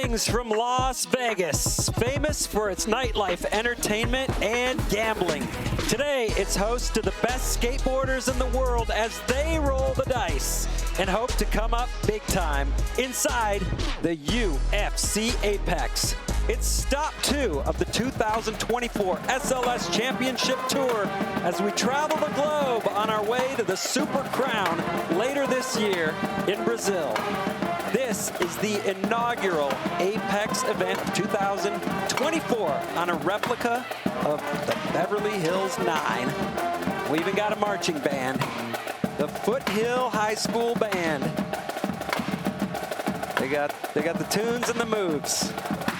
Greetings from Las Vegas, famous for its nightlife entertainment and gambling. Today, it's host to the best skateboarders in the world as they roll the dice and hope to come up big time inside the UFC Apex. It's stop 2 of the 2024 SLS Championship Tour as we travel the globe on our way to the Super Crown later this year in Brazil. This is the inaugural Apex event of 2024 on a replica of the Beverly Hills 9. We even got a marching band, the Foothill High School Band. They got the tunes and the moves,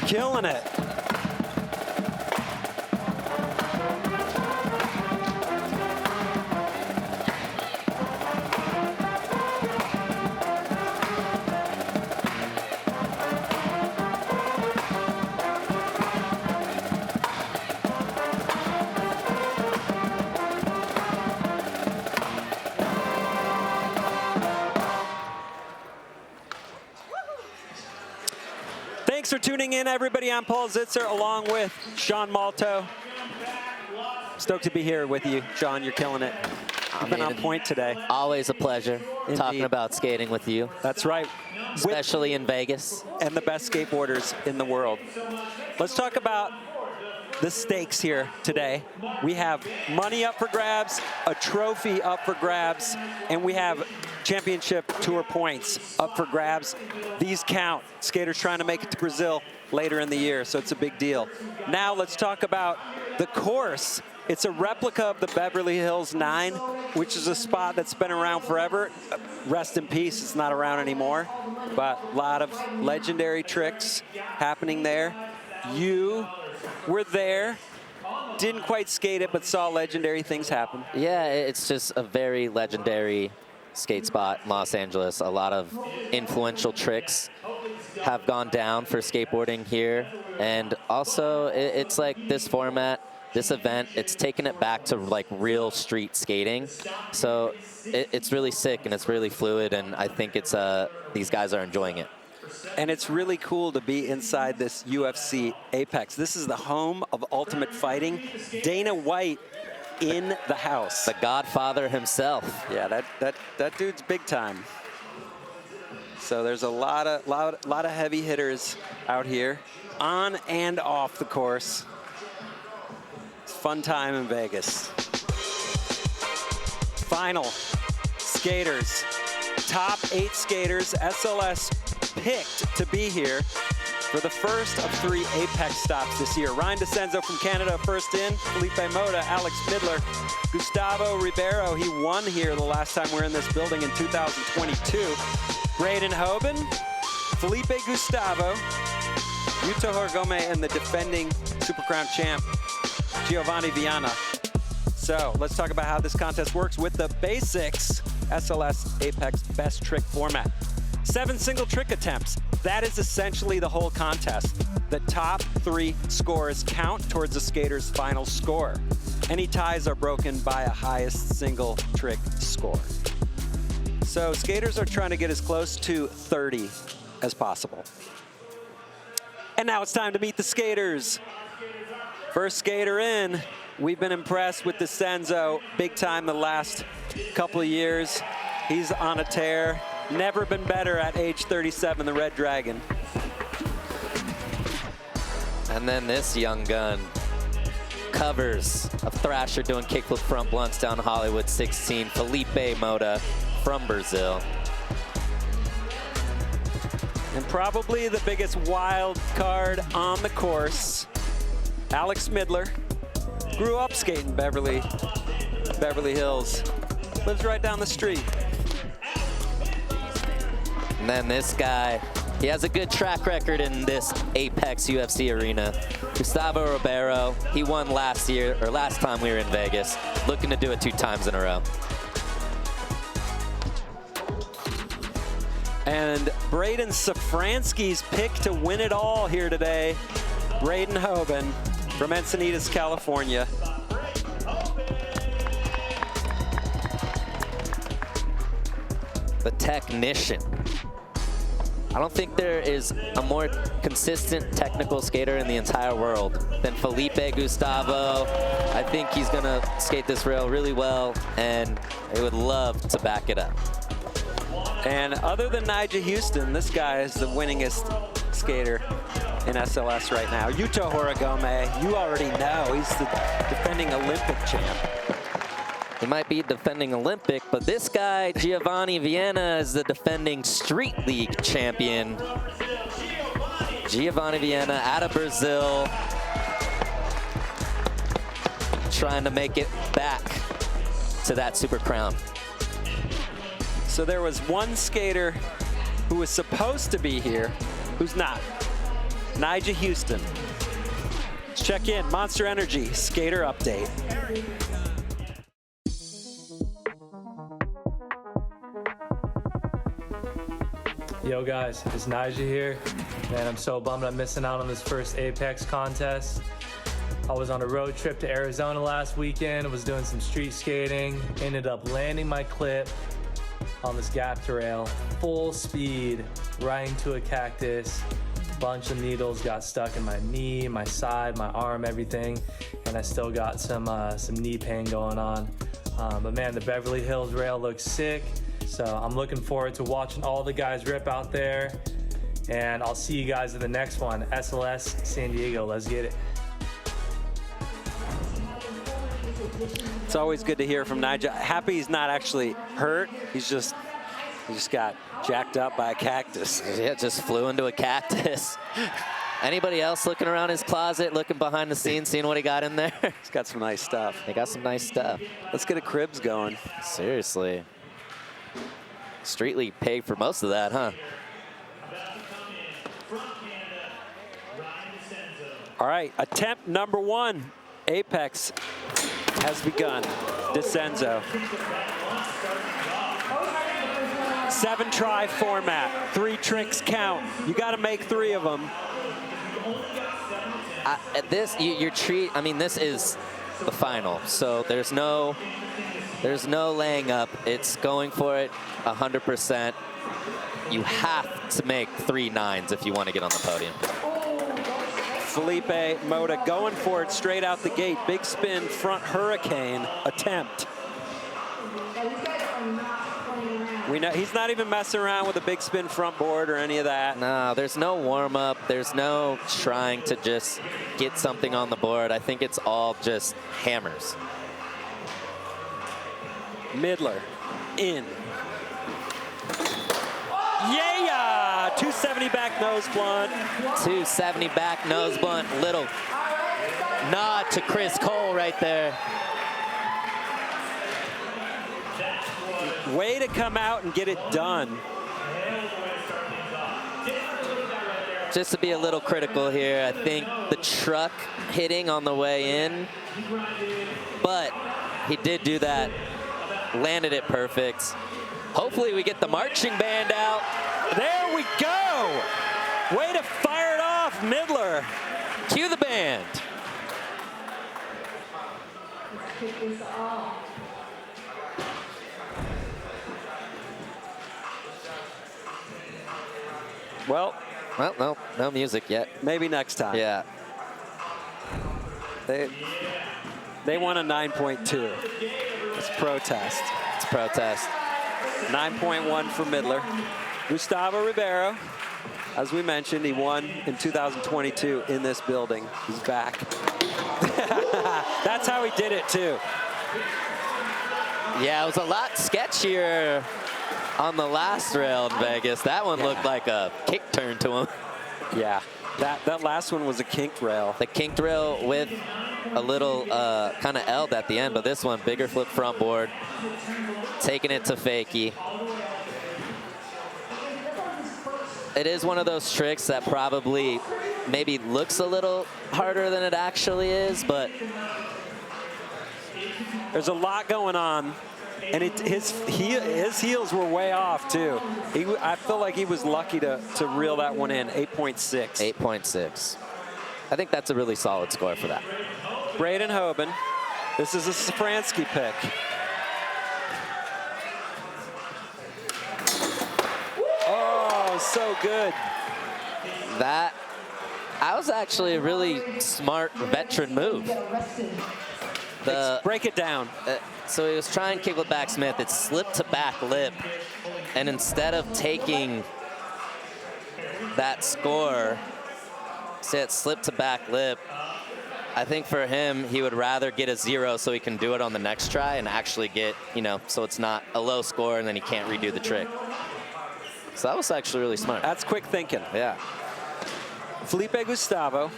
killing it. Thanks for tuning in, everybody. I'm Paul Zitzer, along with Sean Malto. Stoked to be here with you, Sean. You're killing it. You've been on point today. Always a pleasure talking about skating with you. That's right. Especially in Vegas. And the best skateboarders in the world. Let's talk about the stakes here today. We have money up for grabs, a trophy up for grabs, and we have championship tour points up for grabs. These count. Skaters trying to make it to Brazil later in the year, so it's a big deal. Now let's talk about the course. It's a replica of the Beverly Hills 9, which is a spot that's been around forever. Rest in peace, it's not around anymore. But a lot of legendary tricks happening there. You were there, didn't quite skate it, but saw legendary things happen. Yeah, it's just a very legendary skate spot in Los Angeles. A lot of influential tricks have gone down for skateboarding here. And also, it's like this format, this event, it's taken it back to like real street skating. So it's really sick and it's really fluid, and I think it's these guys are enjoying it. And it's really cool to be inside this UFC Apex. This is the home of Ultimate Fighting. Dana White in the house. The Godfather himself. Yeah, that dude's big time. So there's a lot of heavy hitters out here, on and off the course. It's a fun time in Vegas. Final skaters, top 8 skaters, SLS picked to be here for the first of 3 Apex stops this year. Ryan Decenzo from Canada, first in. Felipe Mota, Alex Midler, Gustavo Ribeiro. He won here the last time we were in this building in 2022. Braden, Hoban, Felipe, Gustavo, Yuto, Horigome, and the defending Super Crown champ, Giovanni, Vianna. So let's talk about how this contest works with the basics SLS Apex best trick format. 7 single trick attempts. That is essentially the whole contest. The top 3 scores count towards the skater's final score. Any ties are broken by a highest single trick score. So skaters are trying to get as close to 30 as possible. And now it's time to meet the skaters. First skater in. We've been impressed with Decenzo big time the last couple of years. He's on a tear. Never been better at age 37, the Red Dragon. And then this young gun covers a thrasher doing kickflip front blunts down Hollywood 16, Felipe Mota from Brazil. And probably the biggest wild card on the course, Alex Midler. Grew up skating Beverly Hills. Lives right down the street. And then this guy, he has a good track record in this Apex UFC arena. Gustavo Ribeiro, he won last time we were in Vegas. Looking to do it 2 times in a row. And Braden Safransky's pick to win it all here today. Braden Hoban from Encinitas, California. The technician. I don't think there is a more consistent technical skater in the entire world than Felipe Gustavo. I think he's gonna skate this rail really well, and I would love to back it up. And other than Nigel Houston, this guy is the winningest skater in SLS right now. Yuto Horigome, you already know, he's the defending Olympic champ. He might be defending Olympic, but this guy, Giovanni Vianna, is the defending Street League champion. Giovanni Vianna out of Brazil, trying to make it back to that Super Crown. So there was one skater who was supposed to be here, who's not. Nigel Houston. Let's check in, Monster Energy, skater update. Yo guys, it's Nigel here. Man, I'm so bummed I'm missing out on this first Apex contest. I was on a road trip to Arizona last weekend, was doing some street skating, ended up landing my clip on this gap rail, full speed, right into a cactus. Bunch of needles got stuck in my knee, my side, my arm, everything, and I still got some knee pain going on. But man, the Beverly Hills rail looks sick. So I'm looking forward to watching all the guys rip out there, and I'll see you guys in the next one. SLS San Diego, let's get it. It's always good to hear from Nigel. Happy he's not actually hurt. He just got jacked up by a cactus. Yeah, just flew into a cactus. Anybody else looking around his closet, looking behind the scenes, seeing what he got in there? He's got some nice stuff. They got some nice stuff. Let's get a cribs going. Seriously. Street League paid for most of that, huh? All right, attempt number one. Apex has begun. Decenzo. 7-try format. 3 tricks count. You got to make 3 of them. I mean, this is the final, so there's no laying up. It's going for it 100%. You have to make 3 9s if you want to get on the podium. Filipe, Mota going for it straight out the gate. Big spin, front hurricane attempt. We know he's not even messing around with a big spin front board or any of that. No, there's no warm-up. There's no trying to just get something on the board. I think it's all just hammers. Midler in. Yeah! 270 back nose blunt. 270 back nose blunt. Little nod to Chris Cole right there. Way to come out and get it done. Just to be a little critical here, I think the truck hitting on the way in, but he did do that, landed it perfect. Hopefully we get the marching band out. There we go. Way to fire it off, Midler. Cue the band. Well, no music yet. Maybe next time. Yeah. They won a 9.2. It's protest. It's protest. 9.1 for Midler. Gustavo Ribeiro, as we mentioned, he won in 2022 in this building. He's back. That's how he did it too. Yeah, it was a lot sketchier on the last rail in Vegas. That one looked like a kick turn to him. Yeah, that last one was a kinked rail. The kinked rail with a little kind of eld at the end, but this one, bigger flip front board, taking it to fakie. It is one of those tricks that probably maybe looks a little harder than it actually is, but there's a lot going on, and his heels were way off too. I feel like he was lucky to reel that one in. 8.6. 8.6. I think that's a really solid score for that. Braden Hoban. This is a Safransky pick. Oh, so good. That was actually a really smart veteran move. Break it down. So he was trying kick with back Smith. It slipped to back lip. And instead of taking that score, say it slipped to back lip, I think for him, he would rather get a 0 so he can do it on the next try and actually get, you know, so it's not a low score and then he can't redo the trick. So that was actually really smart. That's quick thinking. Yeah. Felipe Gustavo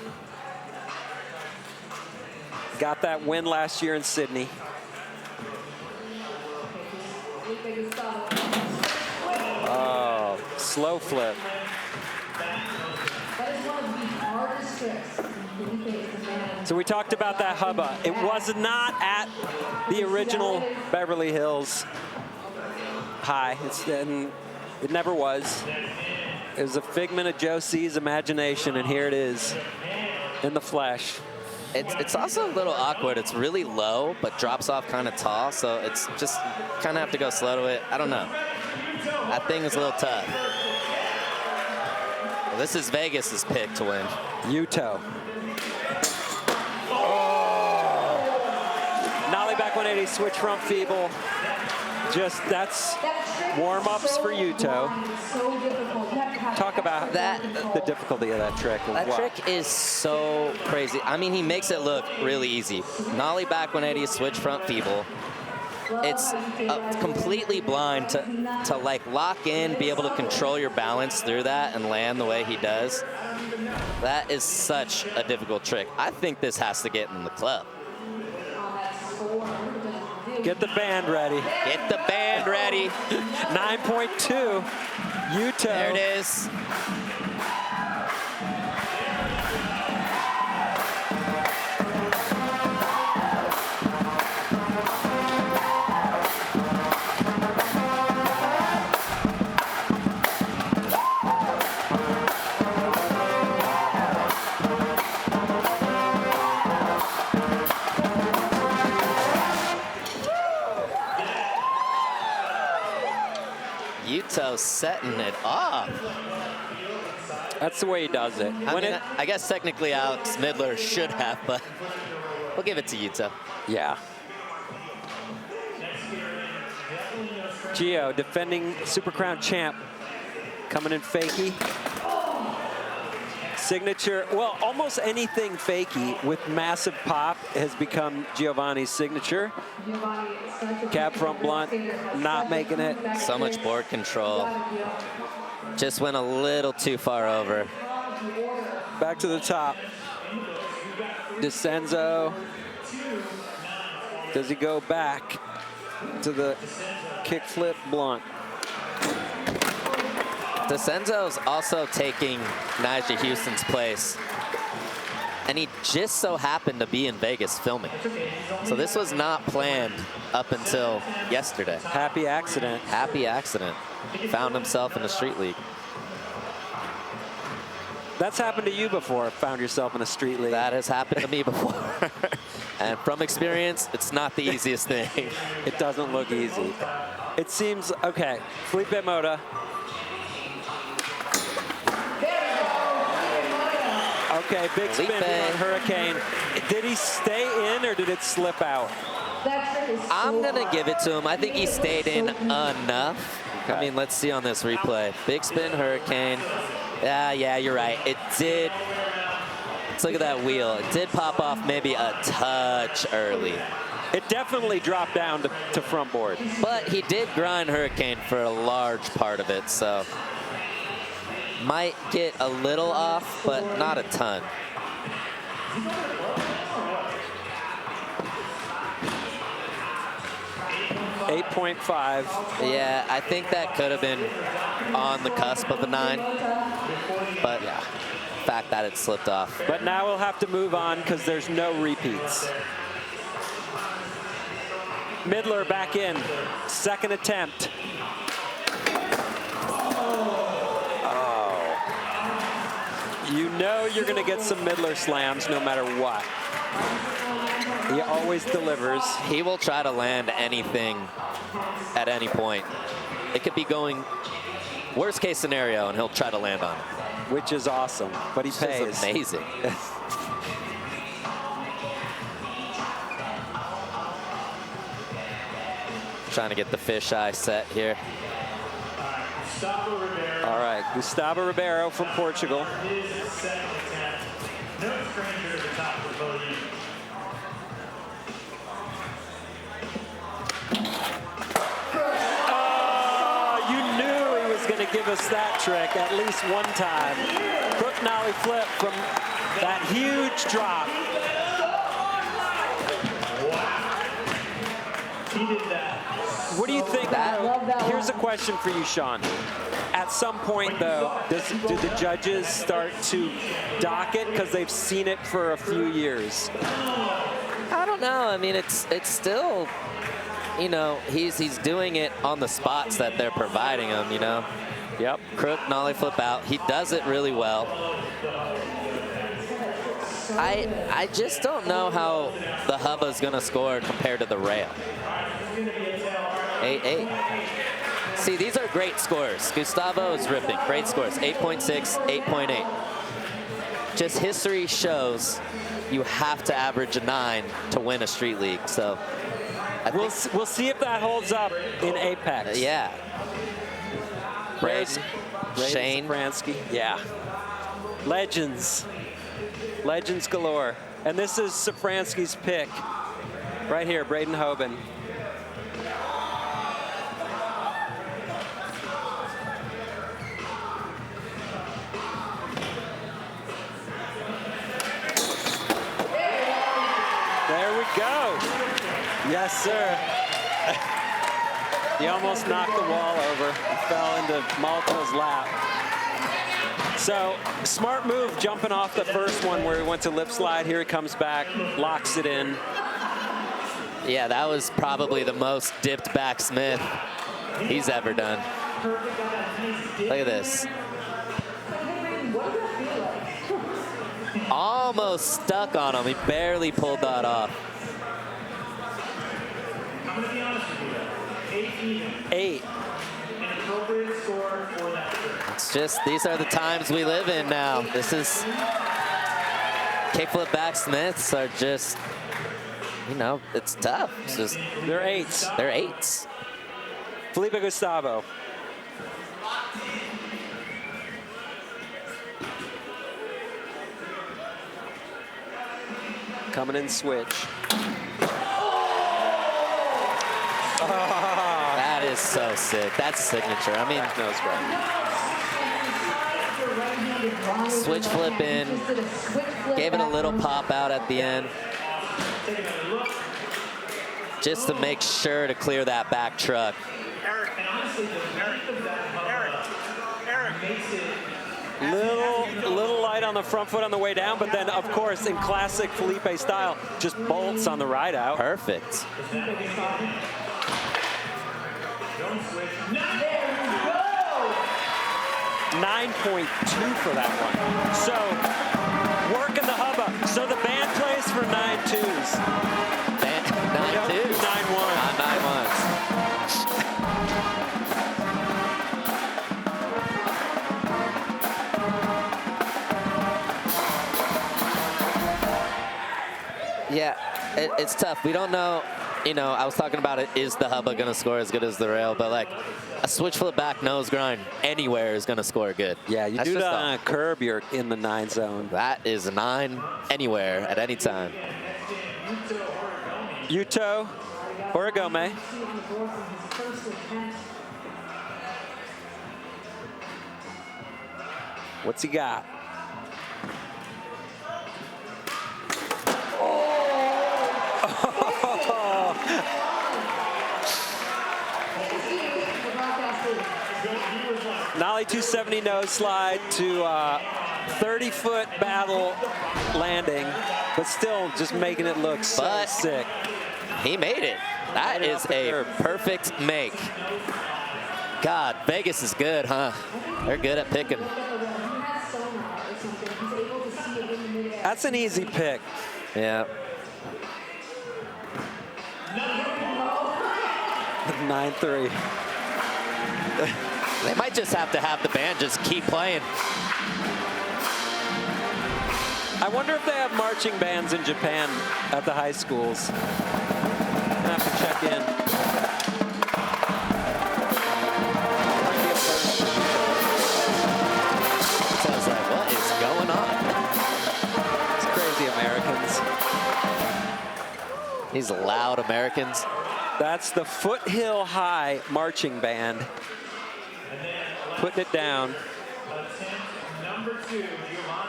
got that win last year in Sydney. Oh, slow flip. So we talked about that hubba. It was not at the original Beverly Hills High. It never was. It was a figment of Joe C's imagination, and here it is in the flesh. It's also a little awkward. It's really low, but drops off kind of tall, so it's just kind of have to go slow to it. I don't know. That thing is a little tough. Well, this is Vegas's pick to win. Yuto. Nollie back 180, switch front feeble. That's warm-ups for Yuto. Talk about the difficulty of that trick. That trick is so crazy. I mean, he makes it look really easy. Nollie back 180, switch front feeble. It's completely blind to like lock in, be able to control your balance through that and land the way he does. That is such a difficult trick. I think this has to get in the club. Get the band ready. Get the band ready. 9.2. Yuto. There it is. Yuto setting it off. That's the way he does it. I guess technically Alex Midler should have, but we'll give it to Yuto. Yeah. Gio, defending Super Crown champ, coming in fakie. Signature, well, almost anything fakie with massive pop has become Giovanni's signature. Cab front blunt, not making it. So much board control. Just went a little too far over. Back to the top. Decenzo. Does he go back to the kickflip blunt? Decenzo's also taking Nyjah Huston's place. And he just so happened to be in Vegas filming. So this was not planned up until yesterday. Happy accident. Happy accident. Found himself in a street league. That's happened to you before, found yourself in a street league. That has happened to me before. And from experience, it's not the easiest thing. It doesn't look easy. It seems, okay, Felipe Mota. Okay, big spin on Hurricane. Did he stay in or did it slip out? I'm going to give it to him. I think he stayed in enough. Okay. I mean, let's see on this replay. Big spin Hurricane. Yeah, you're right. It did. Let's look at that wheel. It did pop off maybe a touch early. It definitely dropped down to front board. But he did grind Hurricane for a large part of it, so might get a little off, but not a ton. .5. Yeah, I think that could have been on the cusp of the 9. But yeah, the fact that it slipped off. But now we'll have to move on because there's no repeats. Midler back in, second attempt. You know you're going to get some Midler slams no matter what. He always delivers. He will try to land anything at any point. It could be going Worst case scenario, and he'll try to land on it. Which is awesome, but he pays. It's amazing. Trying to get the fisheye set here. All right, Gustavo Ribeiro from Portugal. Going to give us that trick at least one time. Crook nollie flip from that huge drop. What do you think? Here's a question for you, Sean. At some point, though, do the judges start to dock it because they've seen it for a few years? I don't know. I mean, it's still, you know, he's doing it on the spots that they're providing him, you know. Yep, crook, nollie flip out. He does it really well. I just don't know how the Hoba's gonna score compared to the rail. 8-8. See, these are great scores. Gustavo is ripping, great scores. 8.6, 8.8. Just history shows you have to average a 9 to win a street league. So we'll see if that holds up in Apex. Yeah. Braden, Shane. Safransky. Yeah. Legends. Legends galore. And this is Safransky's pick. Right here, Braden Hoban. There we go. Yes, sir. He almost knocked the wall over. He fell into Mota's lap. So, smart move jumping off the first one where he went to lip slide. Here he comes back, locks it in. Yeah, that was probably the most dipped back Smith he's ever done. Look at this. Almost stuck on him. He barely pulled that off. 8. It's just, these are the times we live in now. This is, kickflip back Smiths are just, you know, it's tough. It's just, they're 8s. They're 8s. Felipe Gustavo. Coming in switch. That is so sick. That's signature. I mean, switch flip in, gave it a little pop out at the end, just to make sure to clear that back truck. Little light on the front foot on the way down, but then, of course, in classic Felipe style, just bolts on the ride out. Perfect. 9.2 for that one. So, working the Hoba. So the band plays for 9.2s. 9.2s. 9.1. Not 9.1s. Yeah, it's tough. We don't know. You know, I was talking about it, is the Hoba going to score as good as the rail? But, like, a switch flip back nose grind anywhere is going to score good. Yeah, you do that on a curb, you're in the 9 zone. That is a 9 anywhere at any time. Yuto, Horigome. What's he got? Nollie 270 nose slide to 30-foot battle landing, but still just making it look so sick. He made it. That is a perfect make. God, Vegas is good, huh? They're good at picking. That's an easy pick. Yeah. 9-3. They might just have to have the band just keep playing. I wonder if they have marching bands in Japan at the high schools. I have to check in. Sounds like, what is going on? It's crazy Americans. These loud Americans. That's the Foothill High marching band. Putting it down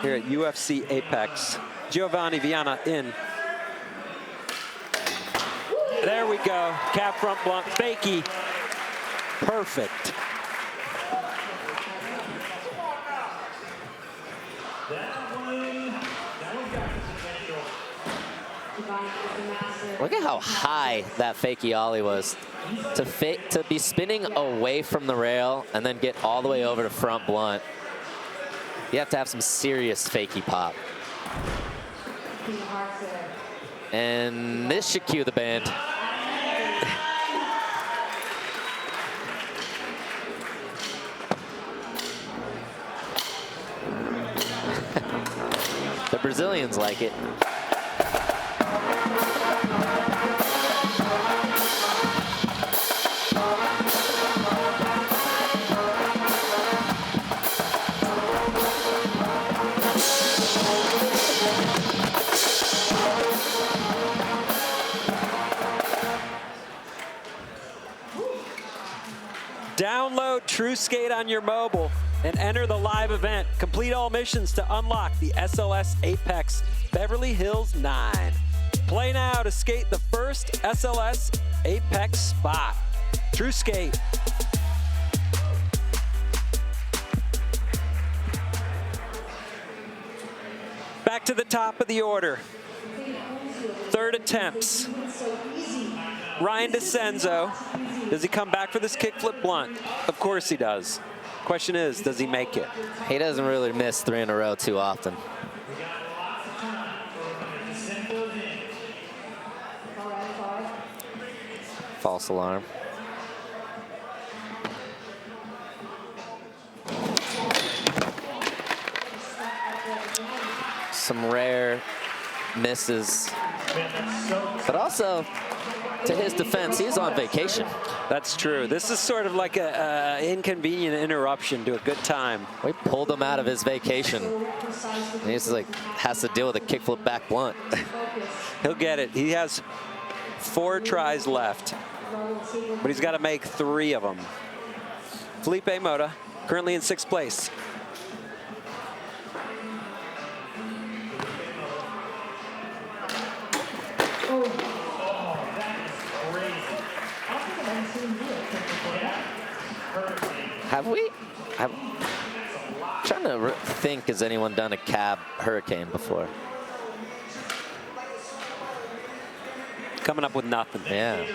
here at UFC Apex. Giovanni, Vianna in. There we go. Cap front blunt, fakie. Perfect. Look at how high that fakie ollie was. To be spinning away from the rail and then get all the way over to front blunt. You have to have some serious fakie pop. And this should cue the band. The Brazilians like it. Download True Skate on your mobile and enter the live event. Complete all missions to unlock the SLS Apex Beverly Hills 9. Play now to skate the first SLS Apex spot. True Skate. Back to the top of the order. Third attempts. Ryan Decenzo. Does he come back for this kickflip blunt? Of course he does. Question is, does he make it? He doesn't really miss 3 in a row too often. False alarm. Some rare misses. But also, to his defense, he's on vacation. That's true. This is sort of like an inconvenient interruption to a good time. We pulled him out of his vacation. And he's like, has to deal with a kickflip back blunt. He'll get it. He has 4 tries left, but he's got to make 3 of them. Felipe Mota, currently in 6th place. I'm trying to think, has anyone done a cab hurricane before? Coming up with nothing. Yeah.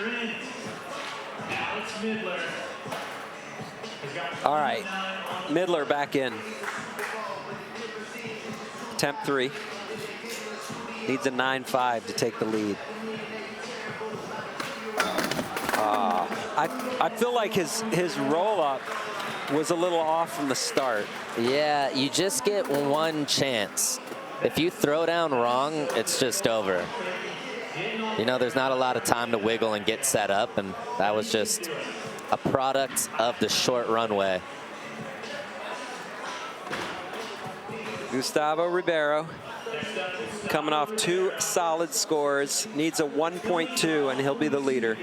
All right, Midler back in. Attempt 3. Needs a 9.5 to take the lead. I feel like his roll-up was a little off from the start. Yeah, you just get one chance. If you throw down wrong, it's just over. You know, there's not a lot of time to wiggle and get set up, and that was just a product of the short runway. Gustavo Ribeiro coming off 2 solid scores, needs a 1.2, and he'll be the leader.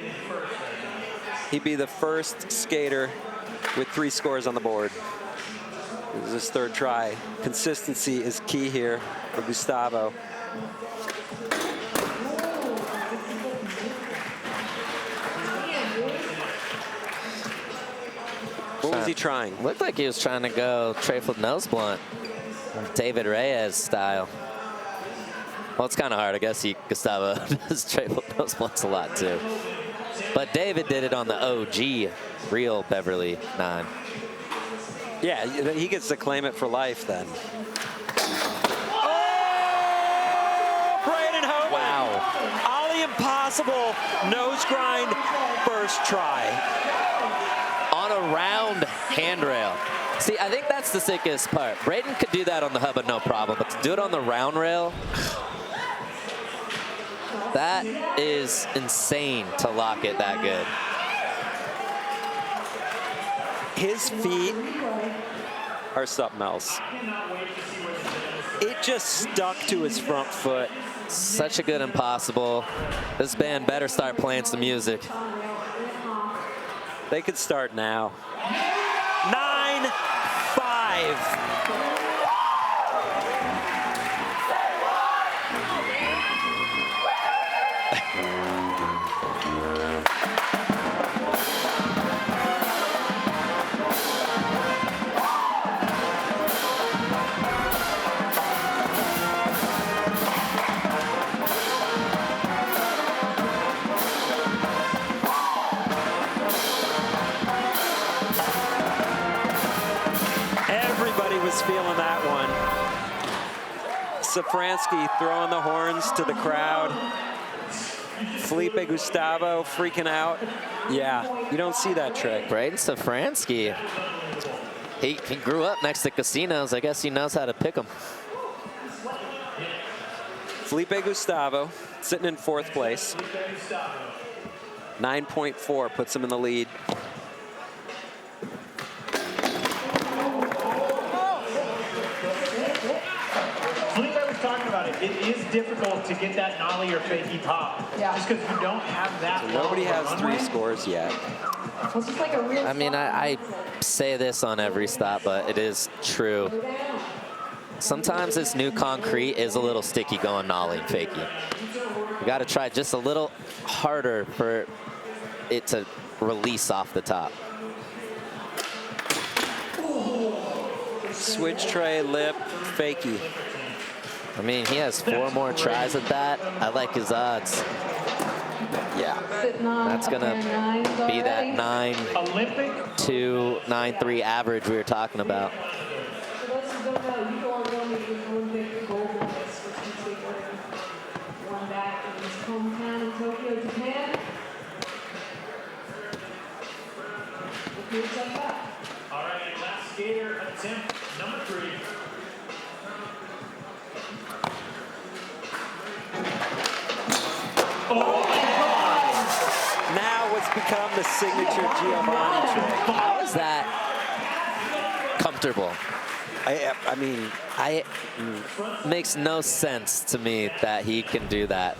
He'd be the first skater with 3 scores on the board. This is his 3rd try. Consistency is key here for Gustavo. What was he trying? Looked like he was trying to go tray flip nose blunt, David Reyes style. Well, it's kind of hard. I guess Gustavo does tray flip nose blunts a lot too. But David did it on the OG, real Beverly 9. Yeah, he gets to claim it for life then. Oh! Braden Hoban. Wow. Ollie impossible. Nose grind, first try. On a round handrail. See, I think that's the sickest part. Braden could do that on the Hoban, no problem, but to do it on the round rail, that is insane to lock it that good. His feet are something else. It just stuck to his front foot. Such a good impossible. This band better start playing some music. They could start now. 9-5. Feeling that one. Safransky throwing the horns to the crowd. Felipe Gustavo freaking out. Yeah, you don't see that trick. Braden Safransky. He grew up next to casinos. I guess he knows how to pick them. Felipe Gustavo sitting in 4th place. 9.4 puts him in the lead. It is difficult to get that nollie or fakey pop, just because you don't have that. So nobody has 3 scores yet. I mean, I say this on every stop, but it is true. Sometimes this new concrete is a little sticky going nollie and fakey. You got to try just a little harder for it to release off the top. Switch tray, lip, fakey. I mean, he has 4 more tries at that. I like his odds. Yeah. That's going to be that 9.2, 9.3 average we were talking about. All right, last skater attempt number 3. Now what's become the signature Giovanni trick. How is that comfortable? I mean, makes no sense to me that he can do that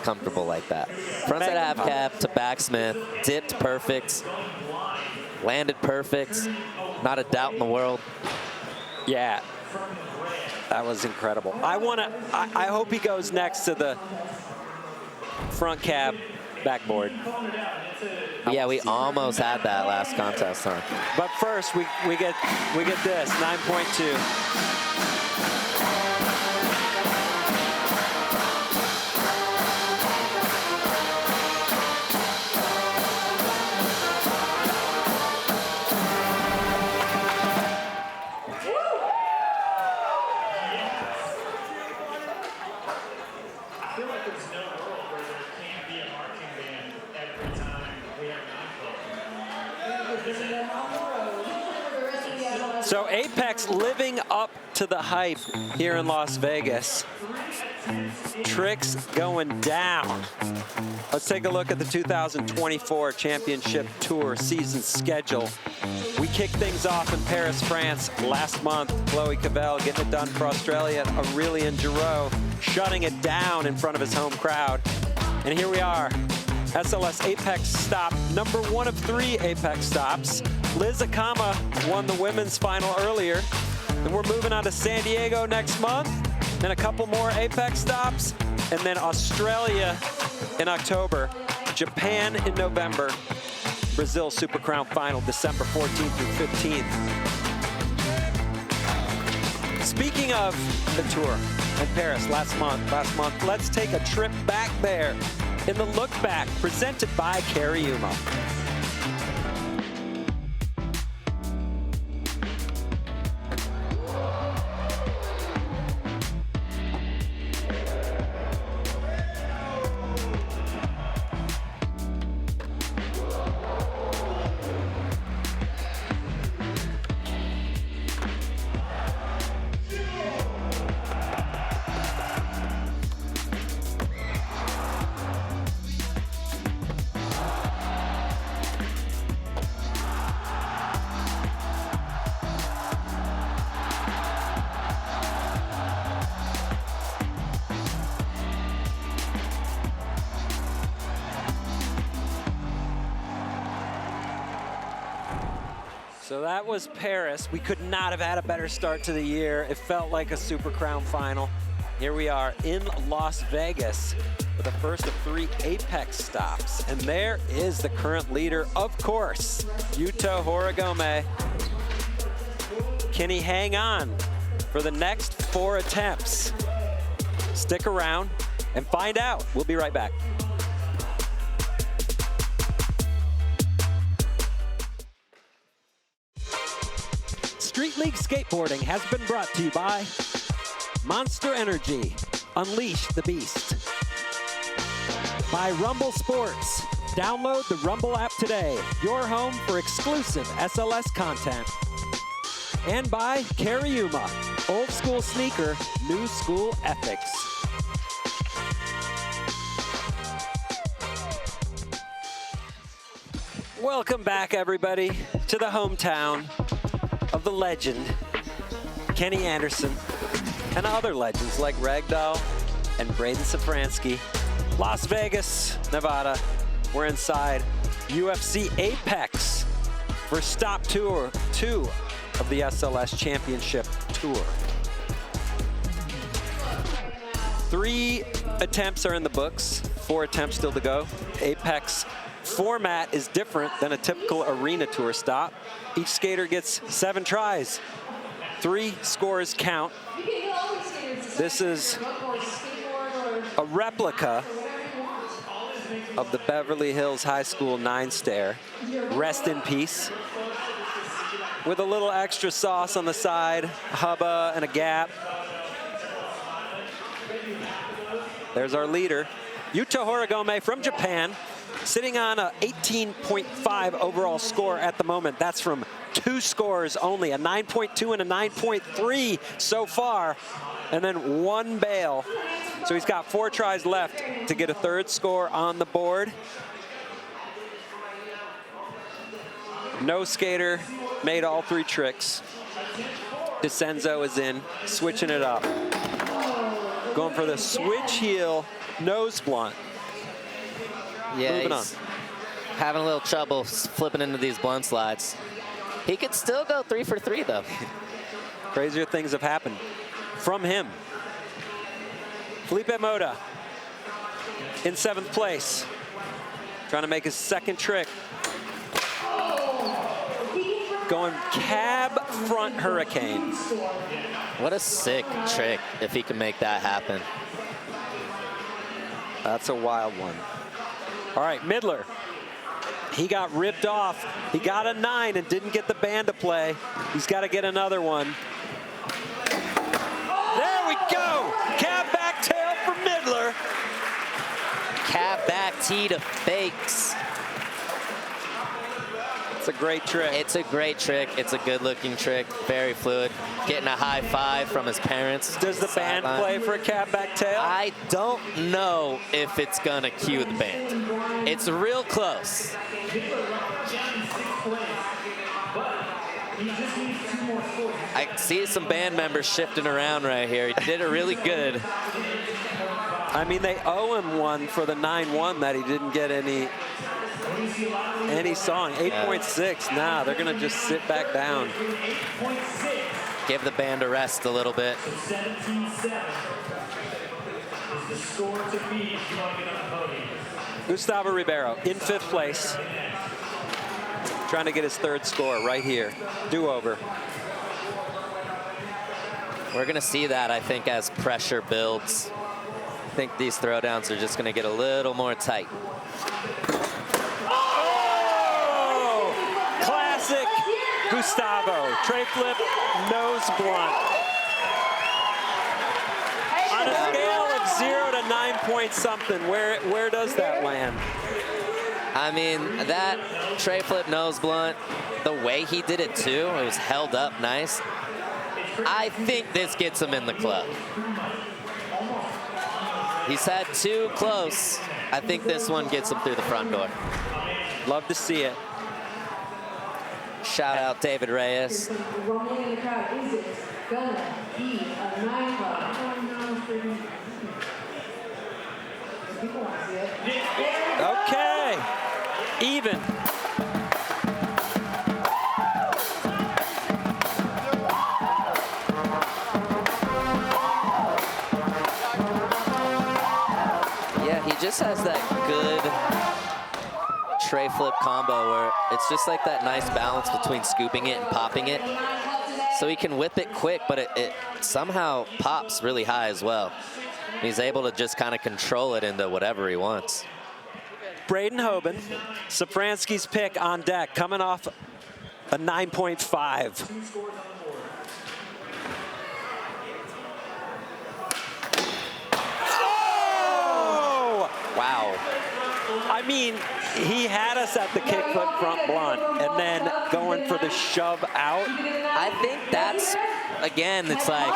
comfortable like that. Frontside half cab to backsmith, dipped perfect, landed perfect, not a doubt in the world. yeah, that was incredible. I hope he goes next to the front cab backboard. Yeah, we almost had that last contest, huh? But first, we get this 9.2. So Apex living up to the hype here in Las Vegas. Tricks going down. Let's take a look at the 2024 Championship Tour season schedule. We kicked things off in Paris, France last month. Chloe Cavell getting it done for Australia. Aurelien Giroux shutting it down in front of his home crowd. And here we are. SLS Apex stop, number 1 of 3 Apex stops. Liz Akama won the women's final earlier. And we're moving on to San Diego next month. And a couple more Apex stops. And then Australia in October. Japan in November. Brazil Super Crown final December 14th through 15th. Speaking of the tour in Paris last month, let's take a trip back there in the Look Back, presented by Cariuma. So that was Paris. We could not have had a better start to the year. It felt like a Super Crown final. Here we are in Las Vegas for the first of 3 Apex stops. And there is the current leader, of course, Yuto Horigome. Can he hang on for the next 4 attempts? Stick around and find out. We'll be right back. Street League Skateboarding has been brought to you by Monster Energy, Unleash the Beast. By Rumble Sports, download the Rumble app today, your home for exclusive SLS content. And by Cariuma, old school sneaker, new school ethics. Welcome back, everybody, to the hometown of the legend, Kenny Anderson, and other legends like Ragdoll and Braden Safransky. Las Vegas, Nevada. We're inside UFC Apex for stop 2 of the SLS Championship Tour. 3 attempts are in the books, 4 attempts still to go. Apex format is different than a typical arena tour stop. Each skater gets 7 tries. 3 scores count. This is a replica of the Beverly Hills High School 9 stair. Rest in peace. With a little extra sauce on the side, a hubba and a gap. There's our leader, Yuto Horigome from Japan, sitting on a 18.5 overall score at the moment. That's from 2 scores only, a 9.2 and a 9.3 so far, and then 1 bail. So he's got 4 tries left to get a 3rd score on the board. No skater made all 3 tricks. Decenzo is in, switching it up. Going for the switch heel nose blunt. Yeah, Moving on. he's having a little trouble flipping into these blunt slides. He could still go 3 for 3, though. Crazier things have happened from him. Felipe Mota in 7th place, trying to make his 2nd trick. Going cab front hurricane. What a sick trick if he can make that happen. That's a wild one. All right, Midler. He got ripped off. He got a 9 and didn't get the band to play. He's got to get another one. There we go. Cab back tail for Midler. Cab back T to fakes. It's a great trick. It's a great trick. It's a good-looking trick. Very fluid. Getting a high 5 from his parents. Does the band play for a cab back tail? I don't know if it's gonna cue the band. It's real close. I see some band members shifting around right here. He did it really good. I mean, they owe him one for the 9-1 that he didn't get any song. 8.6. Nah, they're gonna just sit back down. Give the band a rest a little bit. 17-7 is the score to beat if you want to get on the podium. Gustavo Ribeiro in 5th place. Trying to get his 3rd score right here. Do-over. We're gonna see that, I think, as pressure builds. I think these throwdowns are just gonna get a little more tight. Oh! Classic Gustavo. Tray flip, nose blunt. On a scale of 0 to 9 point something, where does that land? I mean, that tray flip nose blunt, the way he did it too, it was held up nice. I think this gets him in the club. He's had 2 close. I think this one gets him through the front door. Love to see it. Shout out David Reyes. Okay, even. just has that good tray flip combo where it's just like that nice balance between scooping it and popping it. So he can whip it quick, but it somehow pops really high as well. He's able to just kind of control it into whatever he wants. Braden Hoban, Safransky's pick on deck, coming off a 9.5. Oh! Wow. I mean, he had us at the kick foot front blunt and then going for the shove out. I think that's, again, it's like,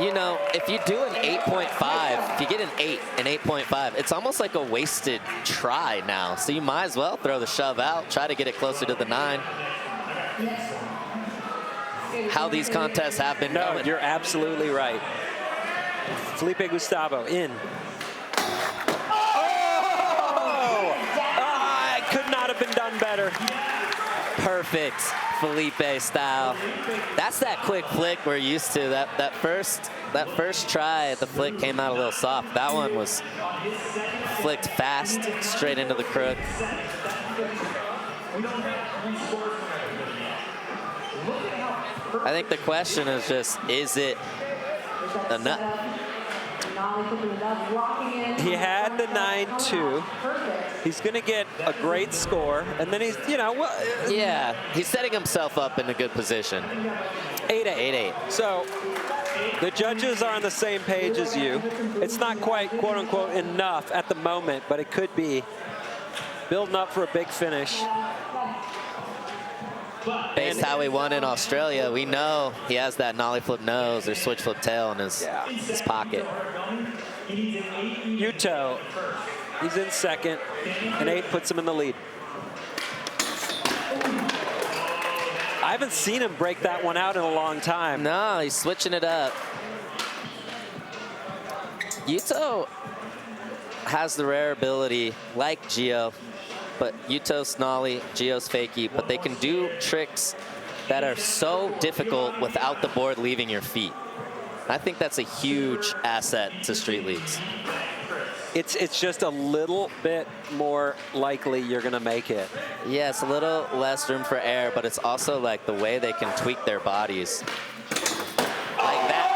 you know, if you do an 8.5, if you get an 8, an 8.5, it's almost like a wasted try now. So you might as well throw the shove out, try to get it closer to the 9. How these contests have been going. You're absolutely right. Felipe Gustavo in. Could not have been done better. Perfect Felipe style. That's that quick flick we're used to. That first try, the flick came out a little soft. That one was flicked fast, straight into the crook. I think the question is just, is it enough? He had the 9-2. He's going to get a great score, and then he's, you know, yeah, he's setting himself up in a good position. 8-8. 8-8. So the judges are on the same page as you. It's not quite, quote unquote, enough at the moment, but it could be building up for a big finish. Based how he won in Australia, we know he has that nollie flip nose or switch flip tail in his pocket. Yuto, he's in second, and 8 puts him in the lead. I haven't seen him break that one out in a long time. No, he's switching it up. Yuto has the rare ability, like Gio, but Yuto's nollie, Gio's fakie, but they can do tricks that are so difficult without the board leaving your feet. I think that's a huge asset to Street Leagues. It's just a little bit more likely you're going to make it. Yeah, it's a little less room for error, but it's also like the way they can tweak their bodies. Like that.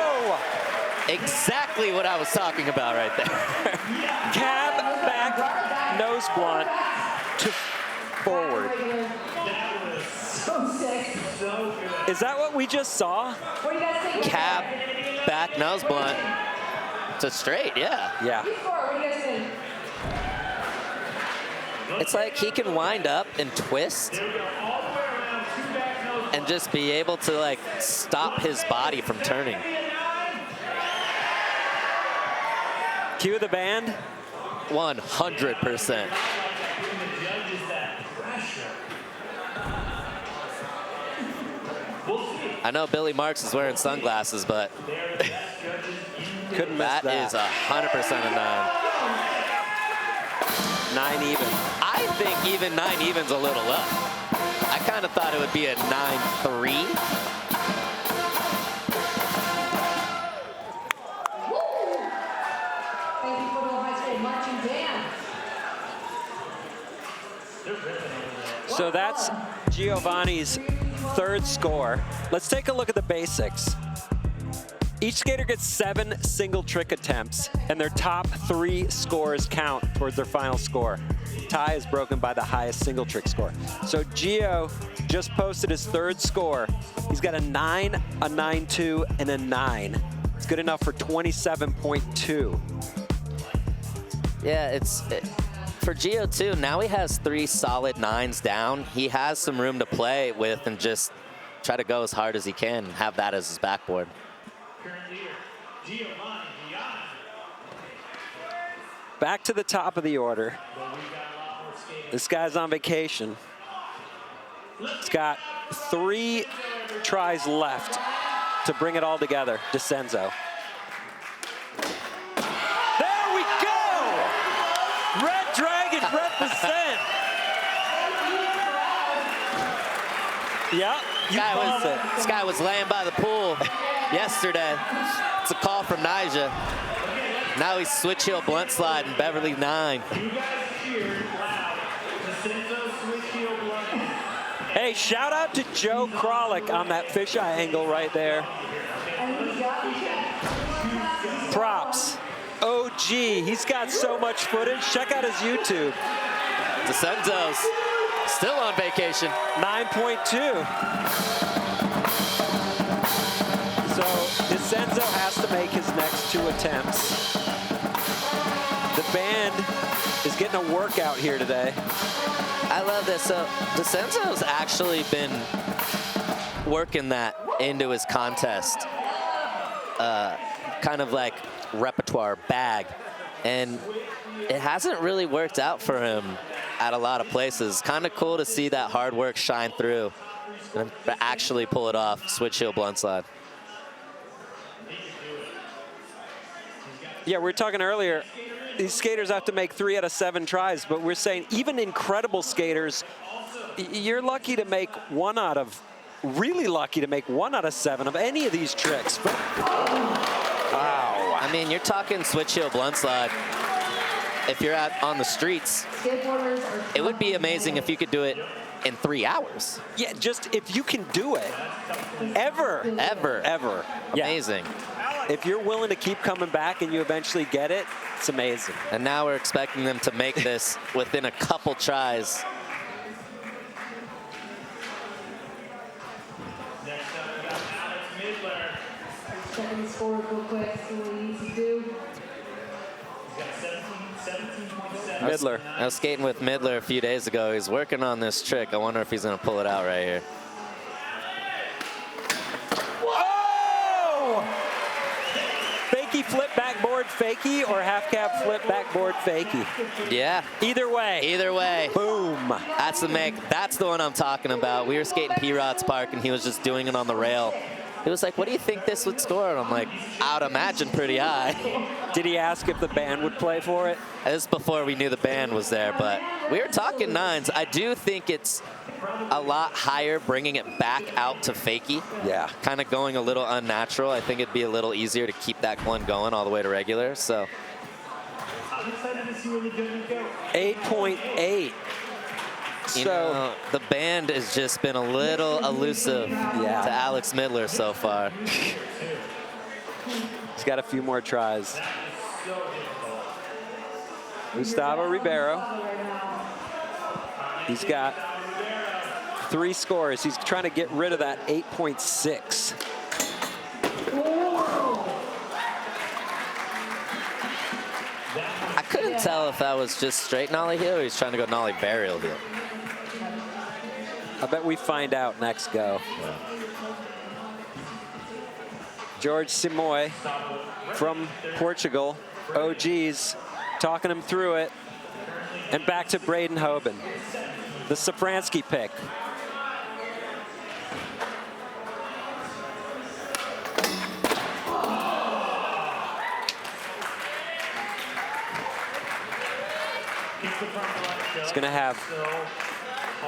Oh! Exactly what I was talking about right there. Cab back, nose blunt to forward. Is that what we just saw? Cab, back, nose blunt to straight, yeah. Yeah. It's like he can wind up and twist and just be able to like stop his body from turning. Cue the band. 100%. I know Billy Marks is wearing sunglasses, but couldn't miss that. That is 100% a 9. 9 even. I think even 9 even's a little up. I kind of thought it would be a 9-3. So that's Giovanni's third score. Let's take a look at the basics. Each skater gets 7 single trick attempts, and their top 3 scores count towards their final score. Tie is broken by the highest single trick score. So Gio just posted his third score. He's got a 9, a 9-2, and a 9. It's good enough for 27.2. Yeah, for Gio too, now he has 3 solid 9s down. He has some room to play with and just try to go as hard as he can and have that as his backboard. Back to the top of the order. This guy's on vacation. He's got 3 tries left to bring it all together. Decenzo. There we go! Red Dragons represent. Yep, you called it. This guy was laying by the pool yesterday. It's a call from Nyjah. Now he's switch heel blunt slide in Beverly 9. You guys cheered loud. Decenzo switch heel blunt. Hey, shout out to Joe Krolick on that fisheye angle right there. Props. OG, he's got so much footage. Check out his YouTube. Decenzo's still on vacation. 9.2. So Decenzo has to make his next 2 attempts. The band is getting a workout here today. I love this. So Decenzo's actually been working that into his contest, kind of like repertoire bag, and it hasn't really worked out for him at a lot of places. Kind of cool to see that hard work shine through and actually pull it off. Switch heel blunt slide. Yeah, we were talking earlier, these skaters have to make 3 out of 7 tries, but we're saying even incredible skaters, you're lucky to make really lucky to make 1 out of 7 of any of these tricks. But, wow. I mean, you're talking switch heel blunt slide. If you're out on the streets, it would be amazing if you could do it in 3 hours. Yeah, just if you can do it, ever. Yeah. Amazing. If you're willing to keep coming back and you eventually get it, it's amazing. And now we're expecting them to make this within a couple tries. Next up, we got Alex Midler. Checking the score real quick, see what he needs to do. He's got 17.7. Midler. I was skating with Midler a few days ago. He's working on this trick. I wonder if he's going to pull it out right here. Fakie flip backboard fakie or half cab flip backboard fakie. Yeah. Either way. Either way. Boom. That's the one I'm talking about. We were skating P-Rod's Park, and he was just doing it on the rail. He was like, what do you think this would score? And I'm like, I would imagine pretty high. Did he ask if the band would play for it? This is before we knew the band was there, but we were talking 9s. I do think it's a lot higher bringing it back out to fakie. Yeah. Kind of going a little unnatural. I think it'd be a little easier to keep that one going all the way to regular. So I'm excited to see where the judges go. 8.8. You know, the band has just been a little elusive to Alex Midler so far. He's got a few more tries. Gustavo Ribeiro. He's got 3 scores. He's trying to get rid of that 8.6. I couldn't tell if that was just straight nollie heel or he's trying to go nollie burial heel. I bet we find out next go. George Simoy from Portugal, OGs, talking him through it. And back to Braden Hoban, the Safransky pick. He's going to have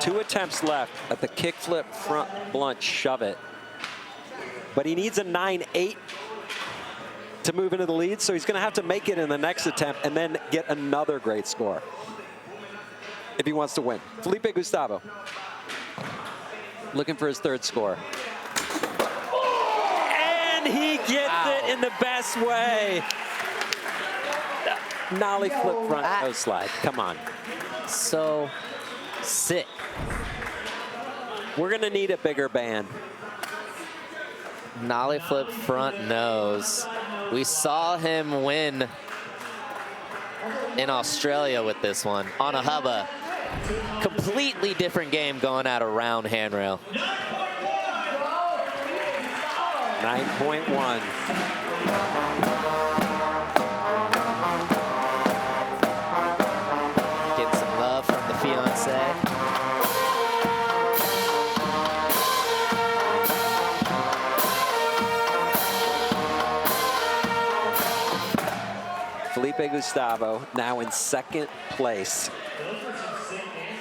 2 attempts left at the kickflip front blunt shove it. But he needs a 9.8 to move into the lead, so he's going to have to make it in the next attempt and then get another great score if he wants to win. Felipe Gustavo looking for his 3rd score. And he gets it in the best way. Nollie flip front nose slide. Come on. So sick. We're going to need a bigger band. Nollie flip front nose. We saw him win in Australia with this one on a hubba. Completely different game going at a round handrail. 9.1. Getting some love from the fiance. Felipe Gustavo now in 2nd place.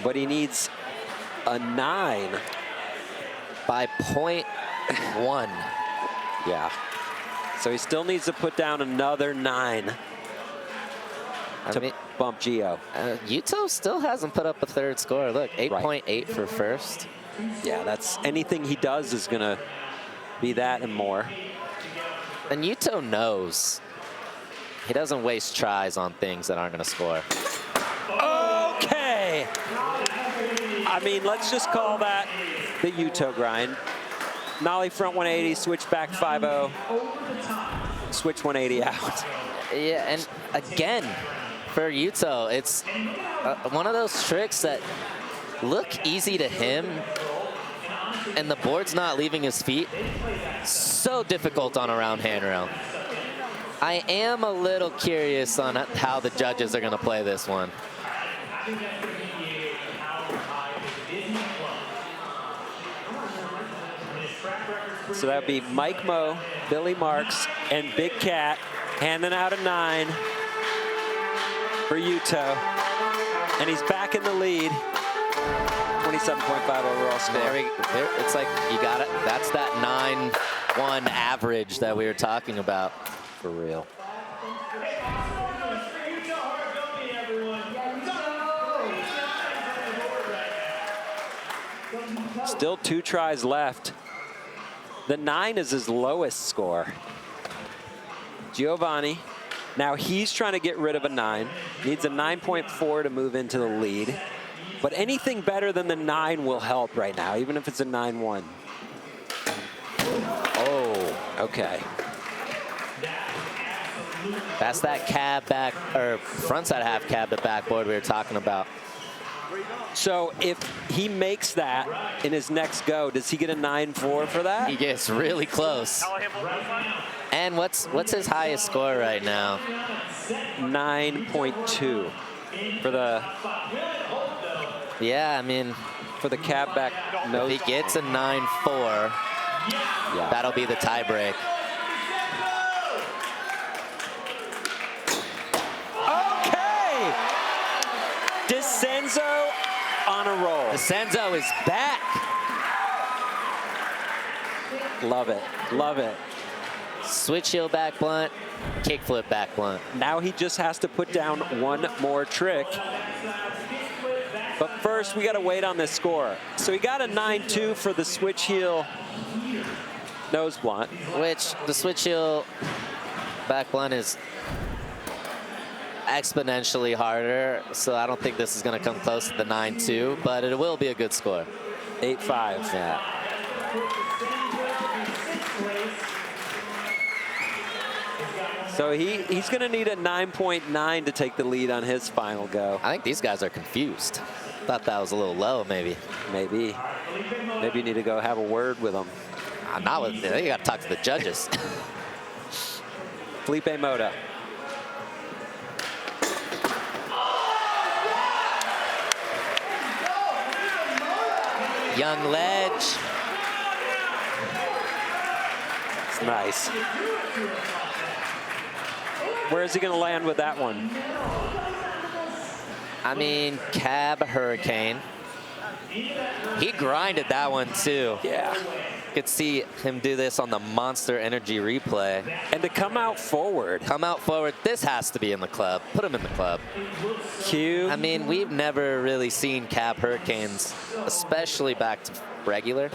But he needs a 9. By 0.1. Yeah. So he still needs to put down another 9. to bump Gio. Yuto still hasn't put up a third score. Look, 8.8 for first. Yeah, that's anything he does is going to be that and more. And Yuto knows he doesn't waste tries on things that aren't going to score. Okay. I mean, let's just call that the Yuto grind. Nollie front 180, switch back 5-0, switch 180 out. Yeah, and again, for Yuto, it's one of those tricks that look easy to him, and the board's not leaving his feet. So difficult on a round handrail. I am a little curious on how the judges are going to play this one. So that would be Mike Moe, Billy Marks, and Big Cat handing out a 9 for Yuto. And he's back in the lead. 27.5 overall score. It's like you got it. That's that 9-1 average that we were talking about. For real. Still 2 tries left. The 9 is his lowest score. Giovanni, now he's trying to get rid of a 9. Needs a 9.4 to move into the lead. But anything better than the 9 will help right now, even if it's a 9-1. Oh, okay. That's that cab back, or front side half cab to backboard we were talking about. So if he makes that in his next go, does he get a 9-4 for that? He gets really close. And what's his highest score right now? 9.2 for the. Yeah, I mean, for the cab back nose. If he gets a 9-4, yeah, that'll be the tiebreak. Okay, Decenzo on a roll. Decenzo is back. Love it, love it. Switch heel back blunt, kickflip back blunt. Now he just has to put down one more trick. But first, we got to wait on this score. So he got a 9-2 for the switch heel nose blunt. Which the switch heel back blunt is exponentially harder. So I don't think this is going to come close to the 9-2, but it will be a good score. 8-5. Yeah. So he's going to need a 9.9 to take the lead on his final go. I think these guys are confused. Thought that was a little low, maybe. Maybe. Maybe you need to go have a word with them. Not with them. You got to talk to the judges. Felipe Mota. Young ledge. It's nice. Where is he going to land with that one? I mean, cab hurricane. He grinded that one too. Yeah. Could see him do this on the Monster Energy replay. And to come out forward. Come out forward. This has to be in the club. Put him in the club. Q. I mean, we've never really seen cab hurricanes, especially back to regular.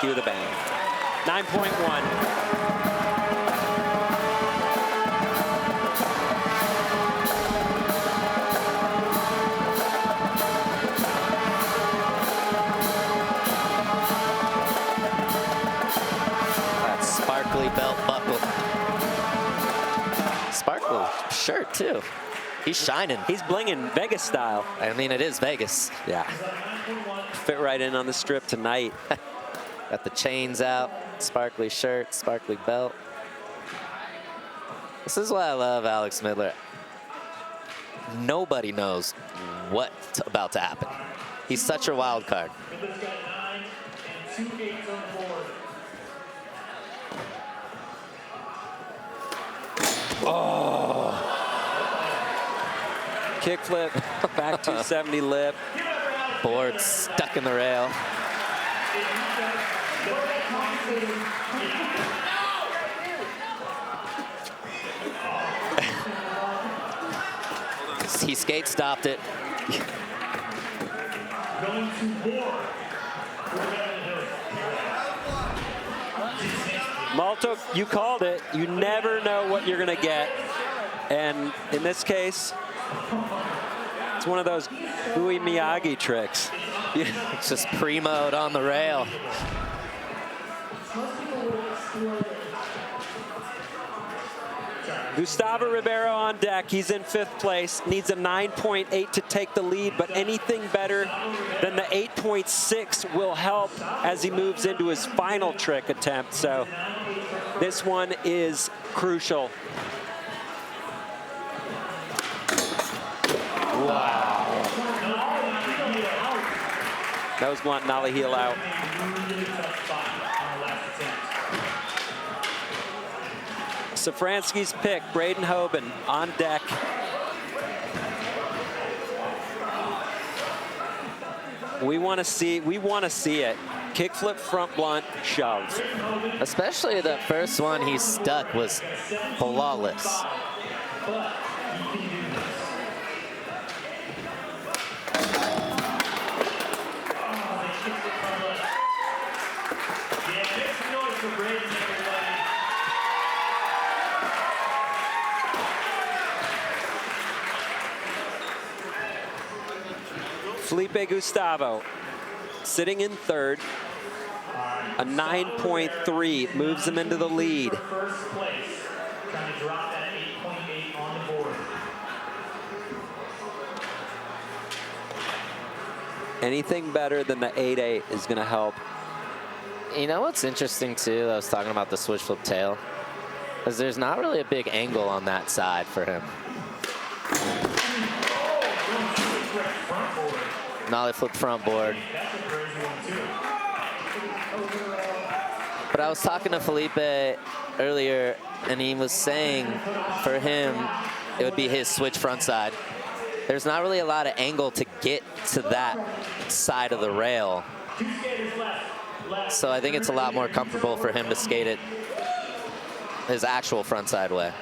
Cue the bang. 9.1. Belt buckle. Sparkly shirt too. He's shining. He's blinging Vegas style. I mean, it is Vegas. Yeah. Fit right in on the strip tonight. Got the chains out, sparkly shirt, sparkly belt. This is why I love Alex Midler. Nobody knows what's about to happen. He's such a wild card. Oh. Kickflip, back 270 lip. Board stuck in the rail. he skate stopped it. Going to war. Mota, you called it. You never know what you're going to get. And in this case, it's one of those Ui Miyagi tricks. It's just pre-mode on the rail. Gustavo Ribeiro on deck. He's in 5th place. Needs a 9.8 to take the lead, but anything better than the 8.6 will help as he moves into his final trick attempt. So this one is crucial. Wow. Nose blunt, nollie heel out. Safransky's pick, Braden Hoban on deck. We want to see it. Kickflip, front blunt, shove. Especially the first one he stuck was flawless. Felipe Gustavo sitting in 3rd. A 9.3 moves him into the lead. First place, trying to drop that 8.8 on the board. Anything better than the 8.8 is going to help. You know what's interesting too, I was talking about the switch flip tail, is there's not really a big angle on that side for him. Nollie flip front board. But I was talking to Felipe earlier, and he was saying for him, it would be his switch front side. There's not really a lot of angle to get to that side of the rail. So I think it's a lot more comfortable for him to skate it his actual front side way.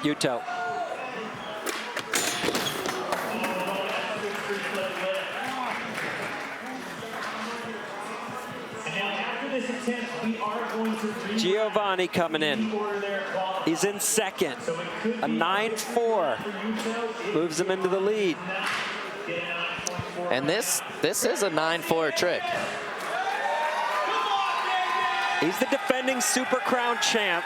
Yuto. Giovanni coming in. He's in 2nd. A 9.4 moves him into the lead. And this is a 9.4 trick. He's the defending Super Crown champ.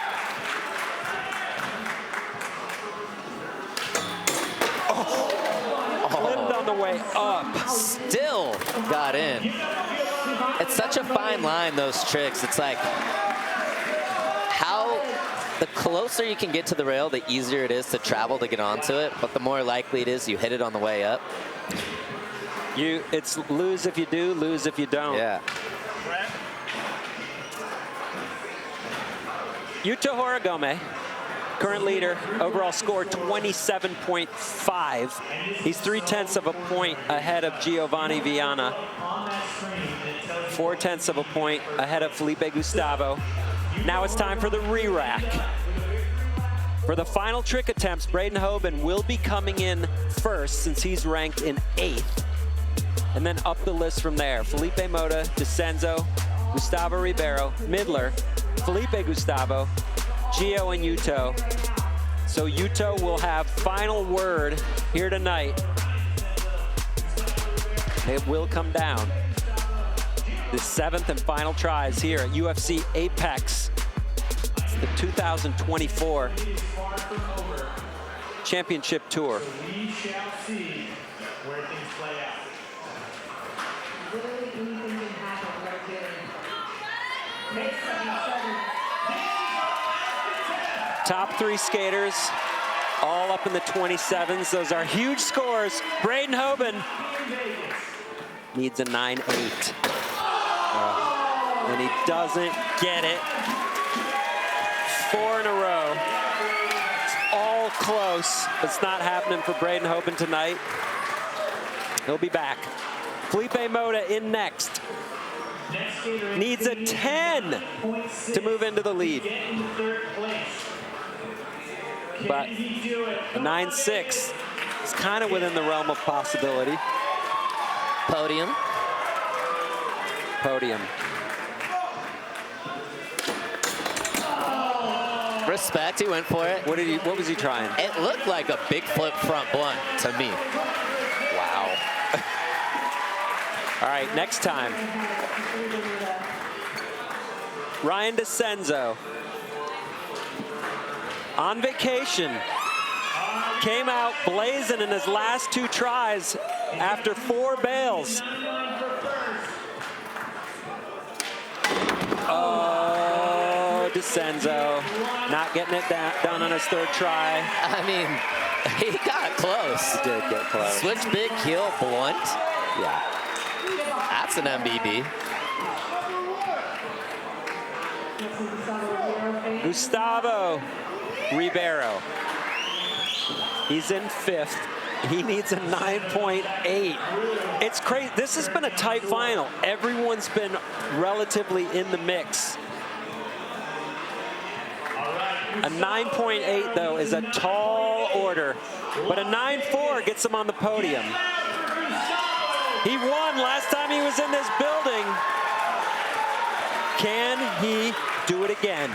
Clipped on the way up. Still got in. It's such a fine line, those tricks. It's like, the closer you can get to the rail, the easier it is to travel to get onto it, but the more likely it is you hit it on the way up. It's lose if you do, lose if you don't. Yeah. Yuto Horigome, current leader, overall score 27.5. He's 0.3 of a point ahead of Giovanni Vianna. 0.4 of a point ahead of Felipe Gustavo. Now it's time for the re-rack. For the final trick attempts, Braden Hoban will be coming in first since he's ranked in 8th. And then up the list from there. Felipe Mota, Decenzo, Gustavo Ribeiro, Midler, Felipe Gustavo, Gio, and Yuto. So Yuto will have final word here tonight. It will come down. The 7th and final tries here at UFC Apex. It's the 2024 Championship Tour. We shall see where things play out. Literally anything can happen right here. Top 3 skaters, all up in the 27s. Those are huge scores. Braden Hoban needs a 9.8. And he doesn't get it. 4 in a row. It's all close. It's not happening for Braden Hoban tonight. He'll be back. Felipe Mota in next. Needs a 10 to move into the lead. But a 9.6 It's kind of within the realm of possibility. Podium. Podium. Respect, he went for it. What was he trying? It looked like a big flip front blunt to me. Wow. All right, next time. Ryan Decenzo. On vacation. Came out blazing in his last 2 tries after 4 bails. Oh, Decenzo not getting it done on his 3rd try. I mean, he got close. He did get close. Switch big heel blunt. Yeah. That's an MBB. Gustavo Ribeiro. He's in 5th. He needs a 9.8. It's crazy. This has been a tight final. Everyone's been relatively in the mix. A 9.8, though, is a tall order. But a 9.4 gets him on the podium. He won last time he was in this building. Can he do it again?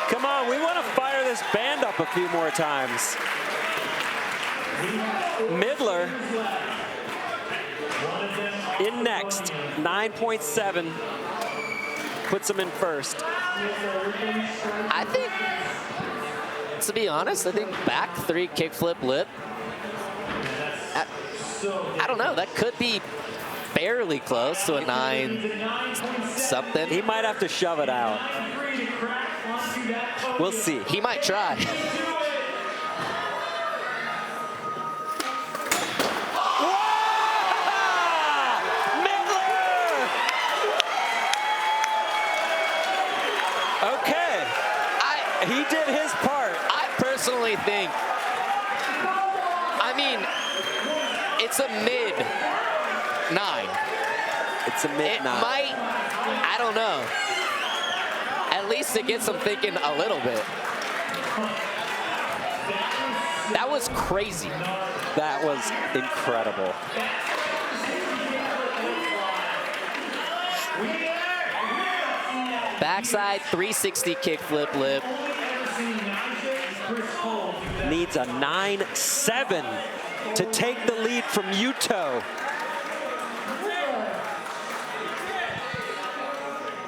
Come on, we want to fire this band up a few more times. Midler in next, 9.7, puts him in 1st. I think, to be honest, I think back 3 kickflip lip. I don't know, that could be fairly close to a 9 something. He might have to shove it out. We'll see. He might try. Okay. He did his part. I personally think, I mean, it's a mid 9. It's a mid 9. It might, I don't know. At least it gets them thinking a little bit. That was crazy. That was incredible. Backside 360 kickflip lip. Needs a 9.7 to take the lead from Yuto.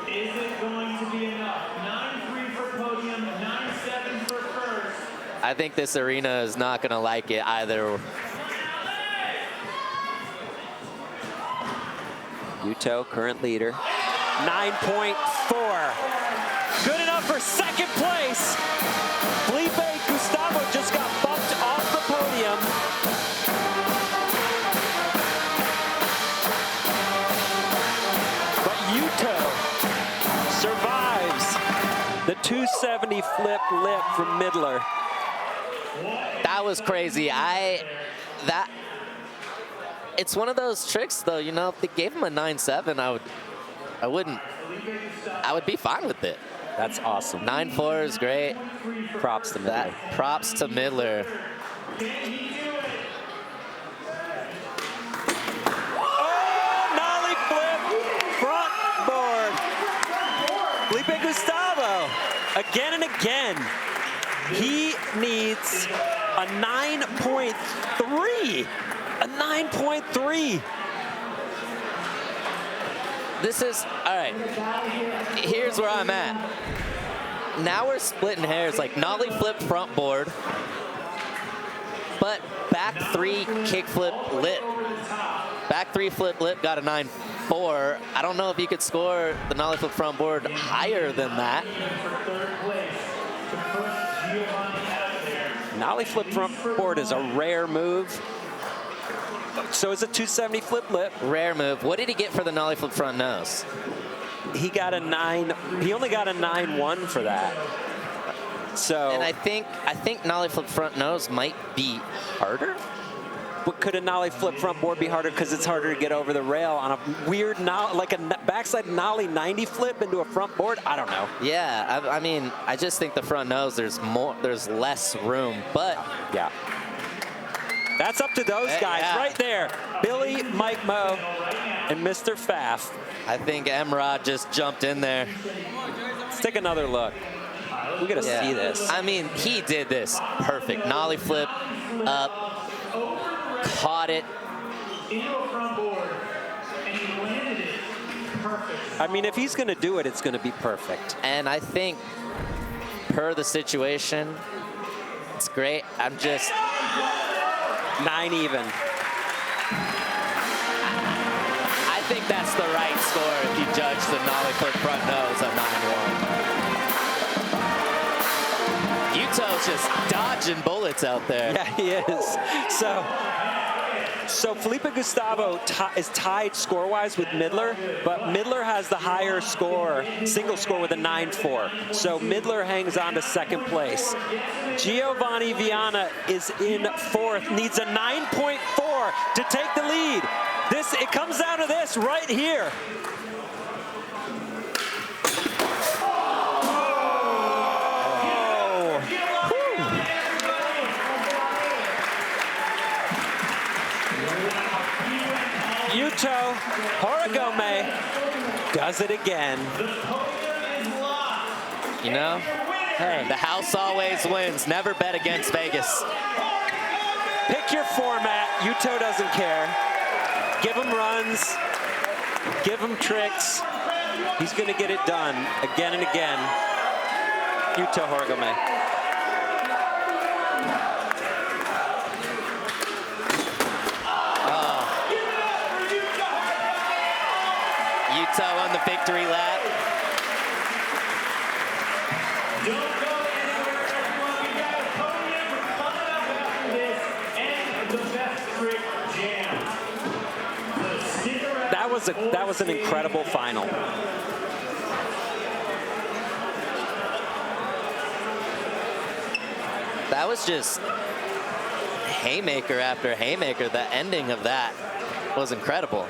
Is it going to be enough? 9.3 for podium, 9.7 for 1st. I think this arena is not going to like it either. Yuto, current leader. 9.4. Good enough for 2nd place. Felipe Gustavo just got bumped off the podium. But Yuto survives the 270 flip lip from Midler. That was crazy. It's one of those tricks, though. You know, if they gave him a 9.7, I would be fine with it. That's awesome. 9.4 is great. Props to Midler. Props to Midler. Oh, nollie flip, front board. Felipe Gustavo, again and again. He needs a 9.3. A 9.3. This is, all right, here's where I'm at. Now we're splitting hairs, like nollie flip front board, but back 3 kickflip lip. Back 3 flip lip got a 9.4. I don't know if you could score the nollie flip front board higher than that. Nollie flip front board is a rare move. So is a 270 flip lip. Rare move. What did he get for the nollie flip front nose? He got a 9. He only got a 9.1 for that. So. And I think nollie flip front nose might be harder. But could a nollie flip front board be harder because it's harder to get over the rail on a weird, like a backside nollie 90 flip into a front board? I don't know. Yeah, I mean, I just think the front nose, there's less room, but yeah. That's up to those guys right there. Billy, Mike Mo, and Mr. Pfaff. I think Emrod just jumped in there. Let's take another look. We're gonna see this. I mean, he did this perfect. Nollie flip up, caught it. Into a front board, and he landed it perfect. I mean, if he's gonna do it, it's gonna be perfect. And I think, per the situation, it's great. I'm just 9 even. I think that's the right score if you judge the nollie flip front nose at 9-1. Yuto's just dodging bullets out there. Yeah, he is. So Felipe Gustavo is tied score-wise with Midler, but Midler has the higher score, single score with a 9-4. So Midler hangs on to second place. Giovanni Vianna is in fourth, needs a 9.4 to take the lead. It comes down to this right here. Yuto Horigome does it again. You know, hey, the house always wins. Never bet against Vegas. Pick your format. Yuto doesn't care. Give him runs. Give him tricks. He's going to get it done again and again. Yuto Horigome. Yuto on the victory lap. Don't go anywhere, everyone. We got a podium coming up after this, and the best trick jam. So stick around. That was an incredible final. That was just haymaker after haymaker. The ending of that was incredible.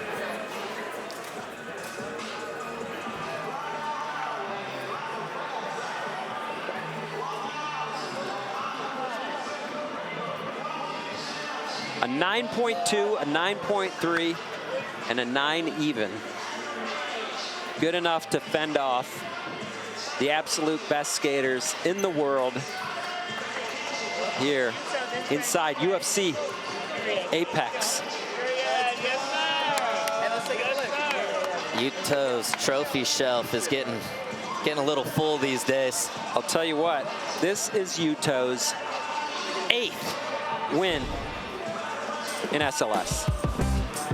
A 9.2, a 9.3, and a 9 even. Good enough to fend off the absolute best skaters in the world here inside UFC Apex. Yuto's trophy shelf is getting a little full these days. I'll tell you what, this is Yuto's 8th win in SLS.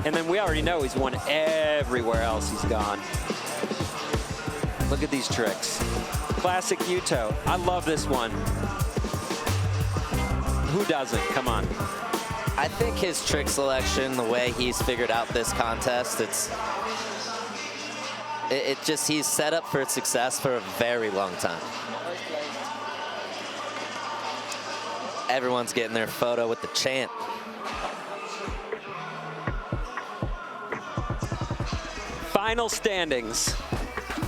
And then we already know he's won everywhere else he's gone. Look at these tricks. Classic Yuto. I love this one. Who doesn't? Come on. I think his trick selection, the way he's figured out this contest, he's set up for success for a very long time. Everyone's getting their photo with the champ. Final standings.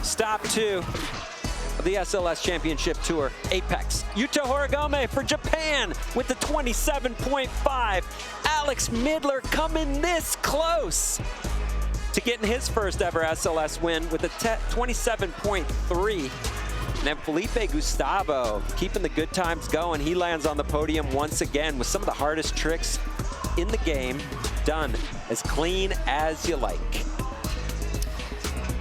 Stop 2 of the SLS Championship Tour, Apex. Yuto Horigome for Japan with the 27.5. Alex Midler coming this close to getting his first ever SLS win with a 27.3. And then Felipe Gustavo keeping the good times going. He lands on the podium once again with some of the hardest tricks in the game, done as clean as you like.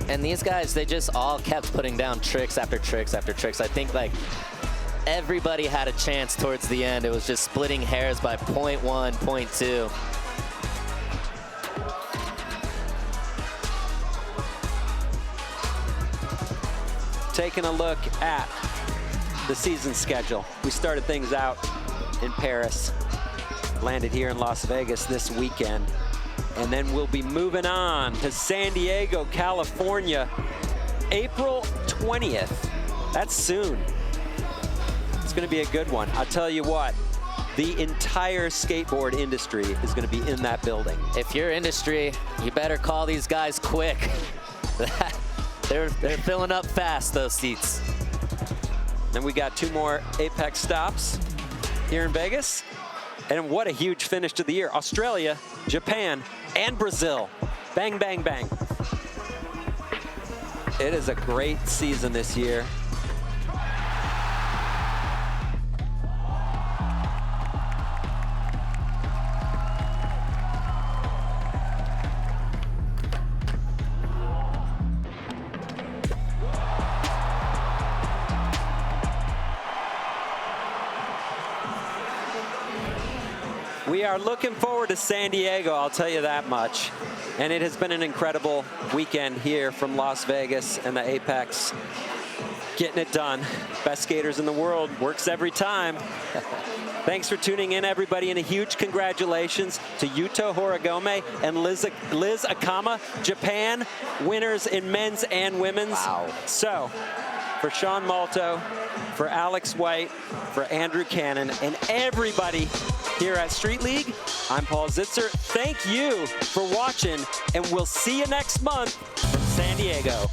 And these guys, they just all kept putting down tricks after tricks after tricks. I think like everybody had a chance towards the end. It was just splitting hairs by 0.1, 0.2. Taking a look at the season schedule. We started things out in Paris, landed here in Las Vegas this weekend. And then we'll be moving on to San Diego, California, April 20th. That's soon. It's going to be a good one. I'll tell you what, the entire skateboard industry is going to be in that building. If you're industry, you better call these guys quick. They're filling up fast, those seats. And we got 2 more Apex stops here in Vegas. And what a huge finish to the year. Australia, Japan, and Brazil. Bang, bang, bang. It is a great season this year. We are looking forward to San Diego, I'll tell you that much. And it has been an incredible weekend here from Las Vegas and the Apex. Getting it done. Best skaters in the world, works every time. Thanks for tuning in, everybody, and a huge congratulations to Yuto, Horigome, and Liz Akama, Japan winners in men's and women's. Wow. So, for Sean Malto, for Alex White, for Andrew Cannon, and everybody here at Street League, I'm Paul Zitzer. Thank you for watching, and we'll see you next month from San Diego.